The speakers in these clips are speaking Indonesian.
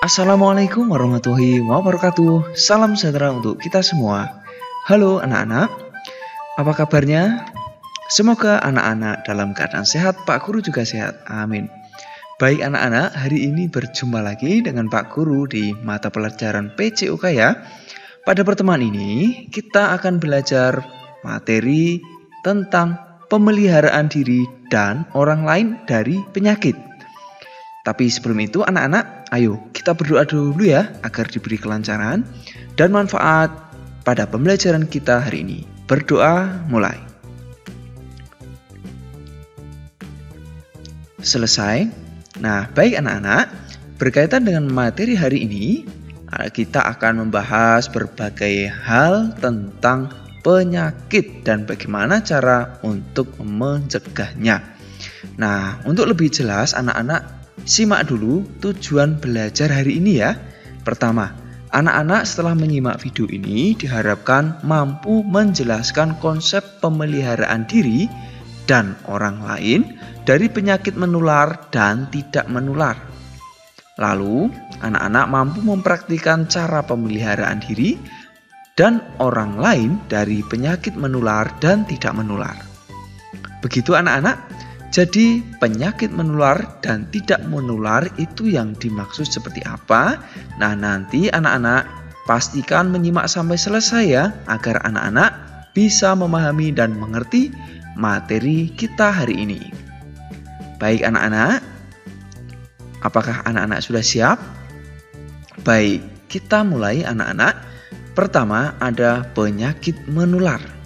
Assalamualaikum warahmatullahi wabarakatuh. Salam sejahtera untuk kita semua. Halo anak-anak, apa kabarnya? Semoga anak-anak dalam keadaan sehat, Pak Guru juga sehat. Amin. Baik anak-anak, hari ini berjumpa lagi dengan Pak Guru di mata pelajaran PCUK ya. Pada pertemuan ini, kita akan belajar materi tentang pemeliharaan diri dan orang lain dari penyakit. Tapi sebelum itu anak-anak, ayo kita berdoa dulu ya agar diberi kelancaran dan manfaat pada pembelajaran kita hari ini. Berdoa mulai. Selesai. Nah, baik anak-anak, berkaitan dengan materi hari ini, kita akan membahas berbagai hal tentang penyakit dan bagaimana cara untuk mencegahnya. Nah, untuk lebih jelas anak-anak simak dulu tujuan belajar hari ini ya. Pertama, anak-anak setelah menyimak video ini diharapkan mampu menjelaskan konsep pemeliharaan diri dan orang lain dari penyakit menular dan tidak menular. Lalu, anak-anak mampu mempraktikkan cara pemeliharaan diri dan orang lain dari penyakit menular dan tidak menular. Begitu anak-anak. Jadi penyakit menular dan tidak menular itu yang dimaksud seperti apa? Nah, nanti anak-anak pastikan menyimak sampai selesai ya, agar anak-anak bisa memahami dan mengerti materi kita hari ini. Baik anak-anak, apakah anak-anak sudah siap? Baik, kita mulai anak-anak. Pertama ada penyakit menular.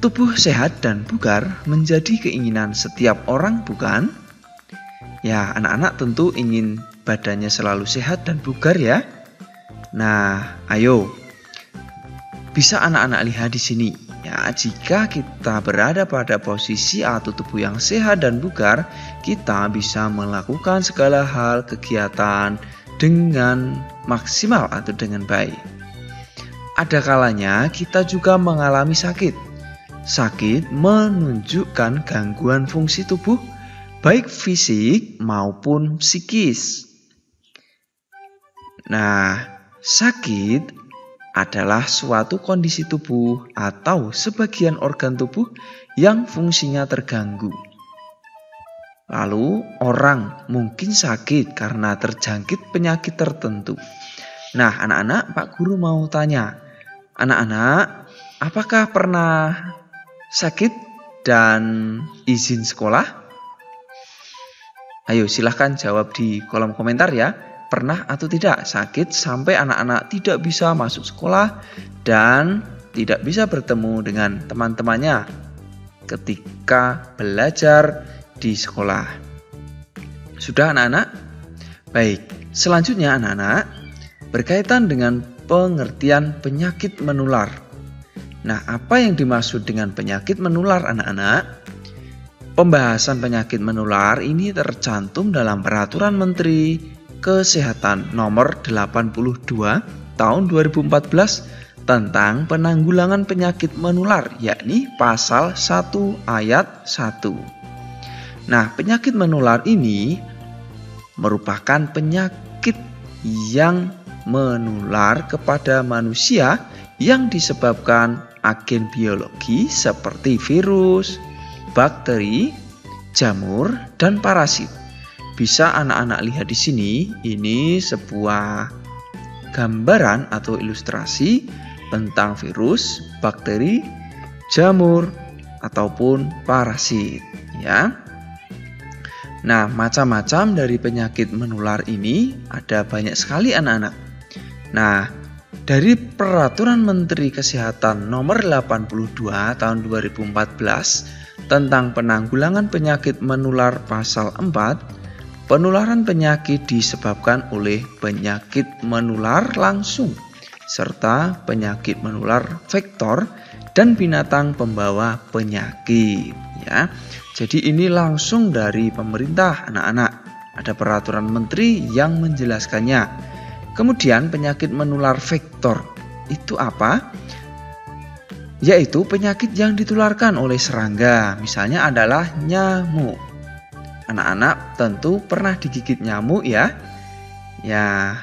Tubuh sehat dan bugar menjadi keinginan setiap orang, bukan? Ya, anak-anak tentu ingin badannya selalu sehat dan bugar ya. Nah, ayo. Bisa anak-anak lihat di sini. Ya, jika kita berada pada posisi atau tubuh yang sehat dan bugar, kita bisa melakukan segala hal kegiatan dengan maksimal atau dengan baik. Ada kalanya kita juga mengalami sakit. Sakit menunjukkan gangguan fungsi tubuh, baik fisik maupun psikis. Nah, sakit adalah suatu kondisi tubuh atau sebagian organ tubuh yang fungsinya terganggu. Lalu, orang mungkin sakit karena terjangkit penyakit tertentu. Nah, anak-anak, Pak Guru mau tanya, anak-anak, apakah pernah sakit dan izin sekolah? Ayo silahkan jawab di kolom komentar ya. Pernah atau tidak sakit sampai anak-anak tidak bisa masuk sekolah dan tidak bisa bertemu dengan teman-temannya ketika belajar di sekolah. Sudah anak-anak? Baik, selanjutnya anak-anak berkaitan dengan pengertian penyakit menular. Nah, apa yang dimaksud dengan penyakit menular anak-anak? Pembahasan penyakit menular ini tercantum dalam Peraturan Menteri Kesehatan Nomor 82 Tahun 2014 tentang penanggulangan penyakit menular, yakni Pasal 1 Ayat 1. Nah, penyakit menular ini merupakan penyakit yang menular kepada manusia yang disebabkan agen biologi seperti virus, bakteri, jamur, dan parasit. Bisa anak-anak lihat di sini, ini sebuah gambaran atau ilustrasi tentang virus, bakteri, jamur, ataupun parasit. Ya. Nah, macam-macam dari penyakit menular ini ada banyak sekali anak-anak. Nah, dari Peraturan Menteri Kesehatan Nomor 82 Tahun 2014 tentang penanggulangan penyakit menular Pasal 4, penularan penyakit disebabkan oleh penyakit menular langsung serta penyakit menular vektor dan binatang pembawa penyakit ya. Jadi ini langsung dari pemerintah anak-anak. Ada peraturan menteri yang menjelaskannya. Kemudian penyakit menular vektor itu apa? Yaitu penyakit yang ditularkan oleh serangga, misalnya adalah nyamuk. anak-anak tentu pernah digigit nyamuk ya. Ya,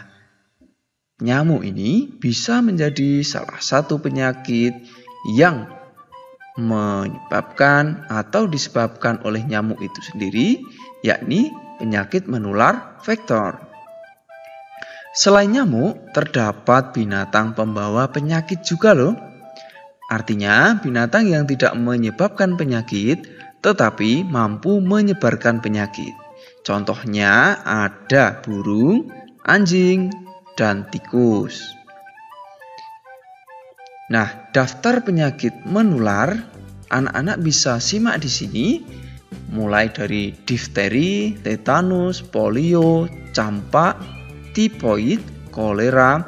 nyamuk ini bisa menjadi salah satu penyakit yang menyebabkan atau disebabkan oleh nyamuk itu sendiri, yakni penyakit menular vektor. Selain nyamuk, terdapat binatang pembawa penyakit juga loh. Artinya, binatang yang tidak menyebabkan penyakit, tetapi mampu menyebarkan penyakit. Contohnya ada burung, anjing, dan tikus. Nah, daftar penyakit menular, anak-anak bisa simak di sini, mulai dari difteri, tetanus, polio, campak, tifoid, kolera,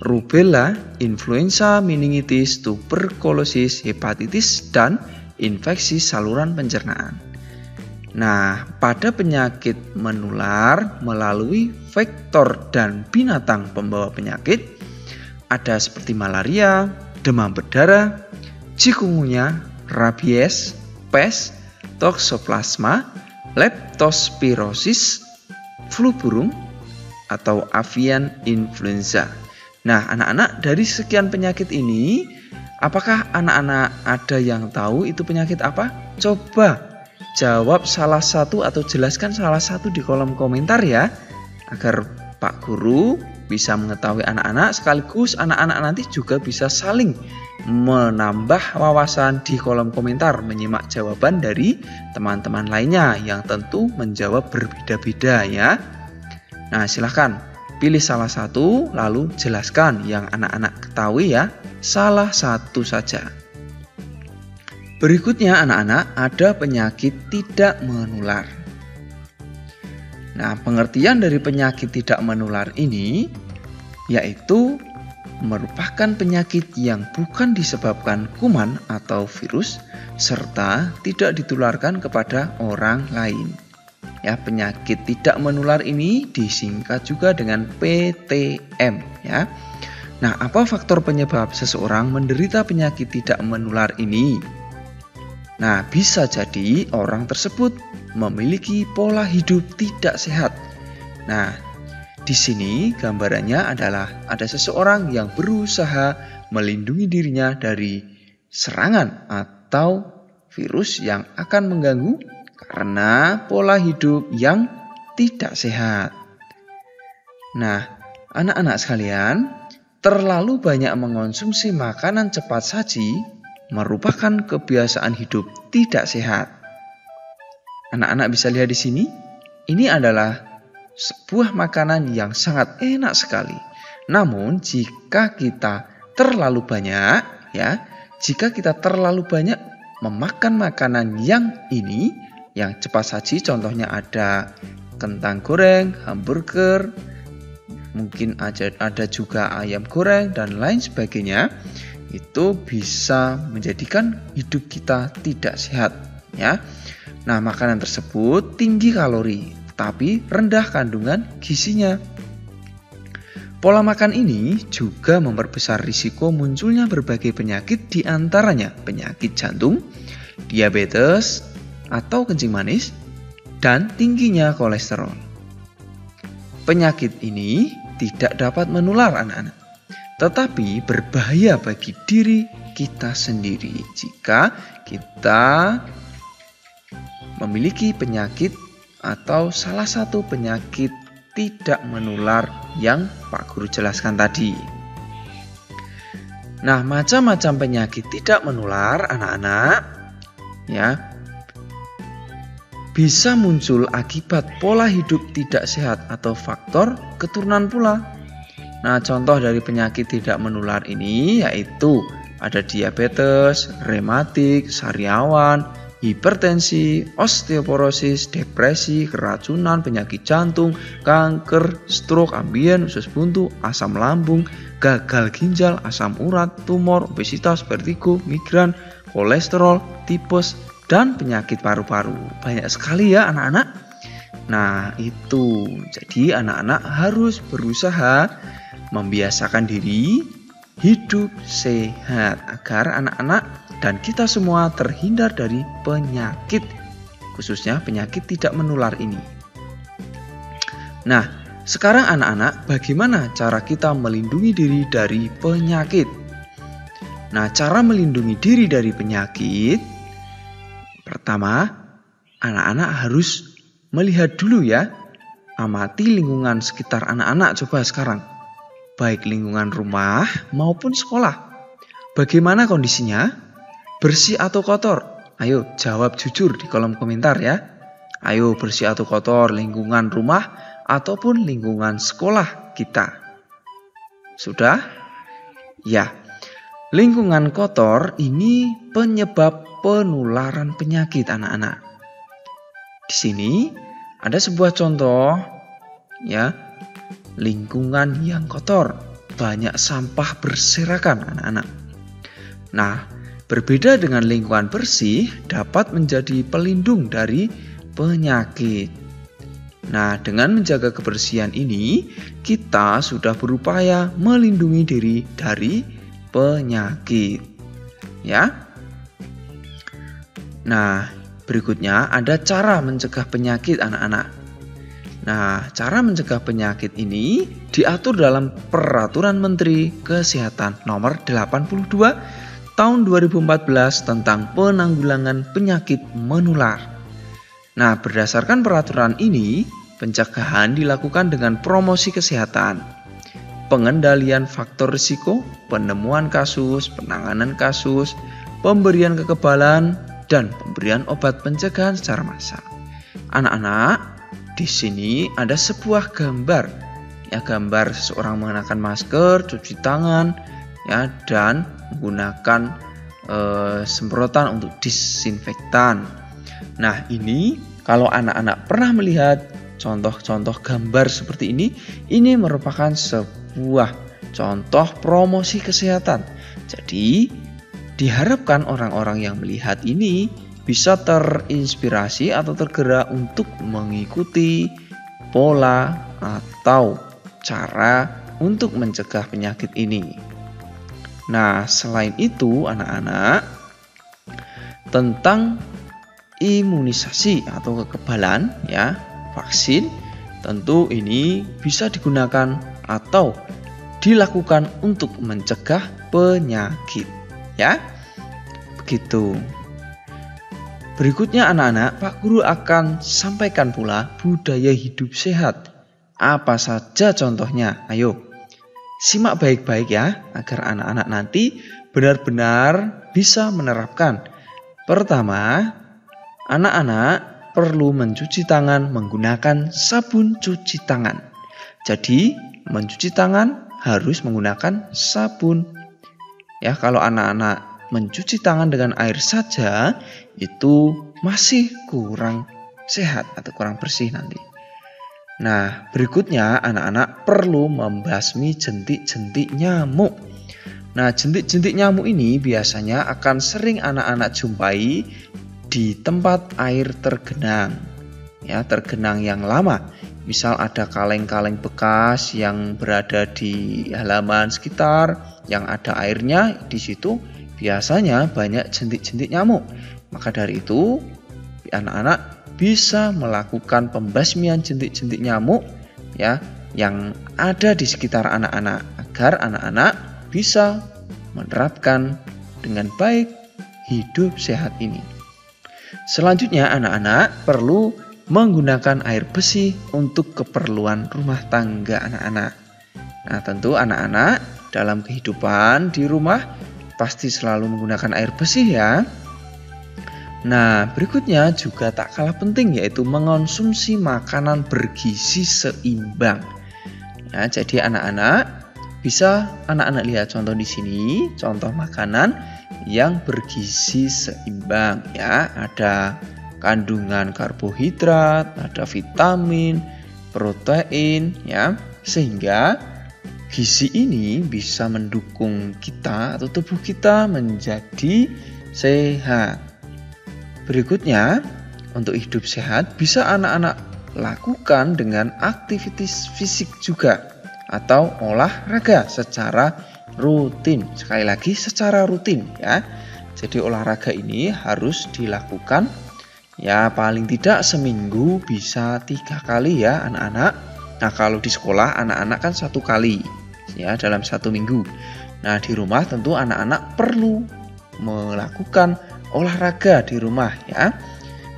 rubella, influenza, meningitis, tuberkulosis, hepatitis, dan infeksi saluran pencernaan. Nah, pada penyakit menular melalui vektor dan binatang pembawa penyakit, ada seperti malaria, demam berdarah, chikungunya, rabies, pes, toxoplasma, leptospirosis, flu burung, atau avian influenza. Nah, anak-anak, dari sekian penyakit ini, apakah anak-anak ada yang tahu itu penyakit apa? Coba jawab salah satu atau jelaskan salah satu di kolom komentar ya, agar Pak Guru bisa mengetahui anak-anak, sekaligus anak-anak nanti juga bisa saling menambah wawasan di kolom komentar, menyimak jawaban dari teman-teman lainnya yang tentu menjawab berbeda-beda ya. Nah, silahkan pilih salah satu lalu jelaskan yang anak-anak ketahui ya, salah satu saja. Berikutnya anak-anak, ada penyakit tidak menular. Nah, pengertian dari penyakit tidak menular ini yaitu merupakan penyakit yang bukan disebabkan kuman atau virus serta tidak ditularkan kepada orang lain. Ya, penyakit tidak menular ini disingkat juga dengan PTM ya. Nah, apa faktor penyebab seseorang menderita penyakit tidak menular ini? Nah, bisa jadi orang tersebut memiliki pola hidup tidak sehat. Nah, di sini gambarannya adalah ada seseorang yang berusaha melindungi dirinya dari serangan atau virus yang akan mengganggu karena pola hidup yang tidak sehat. Nah, anak-anak sekalian, terlalu banyak mengonsumsi makanan cepat saji merupakan kebiasaan hidup tidak sehat. Anak-anak bisa lihat di sini, ini adalah sebuah makanan yang sangat enak sekali. Namun jika kita terlalu banyak memakan makanan yang ini, yang cepat saji, contohnya ada kentang goreng, hamburger, mungkin ada juga ayam goreng dan lain sebagainya, itu bisa menjadikan hidup kita tidak sehat ya. Nah, makanan tersebut tinggi kalori tapi rendah kandungan gizinya. Pola makan ini juga memperbesar risiko munculnya berbagai penyakit, di antaranya penyakit jantung, diabetes atau kencing manis, dan tingginya kolesterol. Penyakit ini tidak dapat menular anak-anak, tetapi berbahaya bagi diri kita sendiri jika kita memiliki penyakit atau salah satu penyakit tidak menular yang Pak Guru jelaskan tadi. Nah, macam-macam penyakit tidak menular anak-anak ya bisa muncul akibat pola hidup tidak sehat atau faktor keturunan pula. Nah, contoh dari penyakit tidak menular ini yaitu ada diabetes, rematik, sariawan, hipertensi, osteoporosis, depresi, keracunan, penyakit jantung, kanker, stroke, ambien, usus buntu, asam lambung, gagal ginjal, asam urat, tumor, obesitas, vertigo, migran, kolesterol, tipes, dan penyakit paru-paru. Banyak sekali ya anak-anak. Nah, itu. Jadi anak-anak harus berusaha membiasakan diri hidup sehat agar anak-anak dan kita semua terhindar dari penyakit khususnya penyakit tidak menular ini. Nah, sekarang anak-anak, bagaimana cara kita melindungi diri dari penyakit? Nah, cara melindungi diri dari penyakit, pertama, anak-anak harus melihat dulu ya, amati lingkungan sekitar anak-anak coba sekarang, baik lingkungan rumah maupun sekolah. Bagaimana kondisinya? Bersih atau kotor? Ayo jawab jujur di kolom komentar ya. Ayo, bersih atau kotor lingkungan rumah ataupun lingkungan sekolah kita? Sudah? Ya, lingkungan kotor ini penyebab penularan penyakit anak-anak. Di sini ada sebuah contoh ya, lingkungan yang kotor, banyak sampah berserakan anak-anak. Nah, berbeda dengan lingkungan bersih dapat menjadi pelindung dari penyakit. Nah, dengan menjaga kebersihan ini, kita sudah berupaya melindungi diri dari penyakit. Ya. Nah, berikutnya ada cara mencegah penyakit anak-anak. Nah, cara mencegah penyakit ini diatur dalam Peraturan Menteri Kesehatan Nomor 82 Tahun 2014 tentang penanggulangan penyakit menular. Nah, berdasarkan peraturan ini, pencegahan dilakukan dengan promosi kesehatan, pengendalian faktor risiko, penemuan kasus, penanganan kasus, pemberian kekebalan, dan pemberian obat pencegahan secara massal. Anak-anak, di sini ada sebuah gambar, ya, gambar seseorang mengenakan masker, cuci tangan, ya, dan menggunakan semprotan untuk disinfektan. Nah, ini kalau anak-anak pernah melihat contoh-contoh gambar seperti ini merupakan sebuah contoh promosi kesehatan. Jadi, diharapkan orang-orang yang melihat ini bisa terinspirasi atau tergerak untuk mengikuti pola atau cara untuk mencegah penyakit ini. Nah, selain itu anak-anak, tentang imunisasi atau kekebalan ya, vaksin, tentu ini bisa digunakan atau dilakukan untuk mencegah penyakit ya. Begitu. Berikutnya anak-anak, Pak Guru akan sampaikan pula budaya hidup sehat. Apa saja contohnya? Ayo, simak baik-baik ya, agar anak-anak nanti benar-benar bisa menerapkan. Pertama, anak-anak perlu mencuci tangan menggunakan sabun cuci tangan. Jadi, mencuci tangan harus menggunakan sabun. Ya, kalau anak-anak mencuci tangan dengan air saja, itu masih kurang sehat atau kurang bersih nanti. Nah, berikutnya anak-anak perlu membasmi jentik-jentik nyamuk. Nah, jentik-jentik nyamuk ini biasanya akan sering anak-anak jumpai di tempat air tergenang. Ya, tergenang yang lama. Misal ada kaleng-kaleng bekas yang berada di halaman sekitar yang ada airnya, di situ biasanya banyak jentik-jentik nyamuk. Maka dari itu, anak-anak bisa melakukan pembasmian jentik-jentik nyamuk ya yang ada di sekitar anak-anak agar anak-anak bisa menerapkan dengan baik hidup sehat ini. Selanjutnya anak-anak perlu menggunakan air bersih untuk keperluan rumah tangga anak-anak. Nah, tentu anak-anak dalam kehidupan di rumah pasti selalu menggunakan air bersih ya. Nah, berikutnya juga tak kalah penting yaitu mengonsumsi makanan bergizi seimbang. Ya, jadi anak-anak bisa anak-anak lihat contoh di sini, contoh makanan yang bergizi seimbang ya, ada kandungan karbohidrat, ada vitamin, protein ya, sehingga gizi ini bisa mendukung kita atau tubuh kita menjadi sehat. Berikutnya, untuk hidup sehat bisa anak-anak lakukan dengan aktivitas fisik juga atau olahraga secara rutin. Sekali lagi secara rutin ya. Jadi olahraga ini harus dilakukan Ya paling tidak seminggu bisa 3 kali ya anak-anak. Nah kalau di sekolah anak-anak kan 1 kali ya dalam 1 minggu. Nah di rumah tentu anak-anak perlu melakukan olahraga di rumah ya.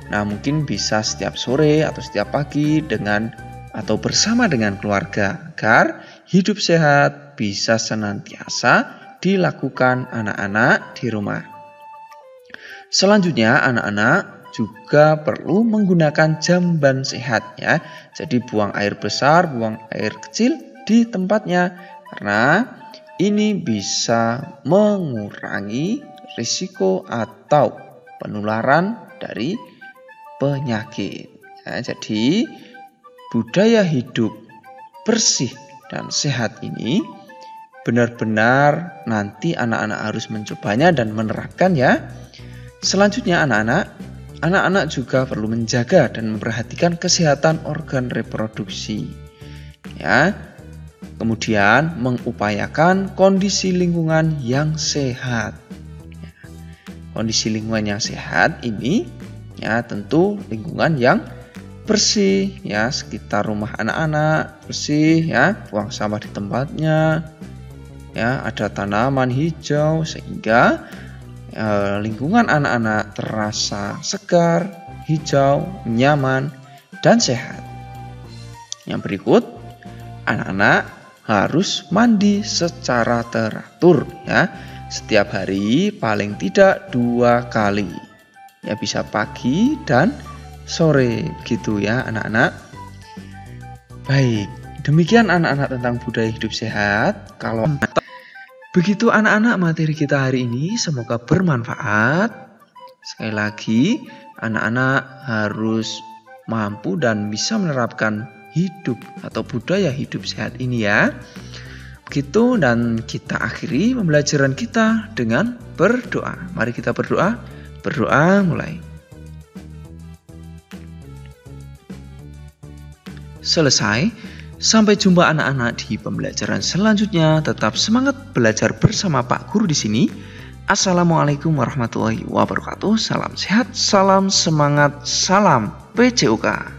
Nah mungkin bisa setiap sore atau setiap pagi dengan atau bersama dengan keluarga agar hidup sehat bisa senantiasa dilakukan anak-anak di rumah. Selanjutnya anak-anak juga perlu menggunakan jamban sehat ya. Jadi buang air besar, buang air kecil di tempatnya karena ini bisa mengurangi risiko atau penularan dari penyakit. Ya, jadi budaya hidup bersih dan sehat ini benar-benar nanti anak-anak harus mencobanya dan menerapkan ya. Selanjutnya anak-anak juga perlu menjaga dan memperhatikan kesehatan organ reproduksi. Ya. Kemudian mengupayakan kondisi lingkungan yang sehat. Kondisi lingkungan yang sehat ini ya tentu lingkungan yang bersih ya, sekitar rumah anak-anak bersih ya, buang sampah di tempatnya. Ya, ada tanaman hijau sehingga lingkungan anak-anak terasa segar, hijau, nyaman, dan sehat. Yang berikut, anak-anak harus mandi secara teratur ya. Setiap hari paling tidak 2 kali. Ya bisa pagi dan sore gitu ya anak-anak. Baik, demikian anak-anak tentang budaya hidup sehat. Kalau begitu anak-anak materi kita hari ini semoga bermanfaat. Sekali lagi anak-anak harus mampu dan bisa menerapkan hidup atau budaya hidup sehat ini ya. Begitu dan kita akhiri pembelajaran kita dengan berdoa. Mari kita berdoa. Berdoa mulai. Selesai. Sampai jumpa anak-anak di pembelajaran selanjutnya. Tetap semangat belajar bersama Pak Guru di sini. Assalamualaikum warahmatullahi wabarakatuh. Salam sehat, salam semangat, salam PJOK.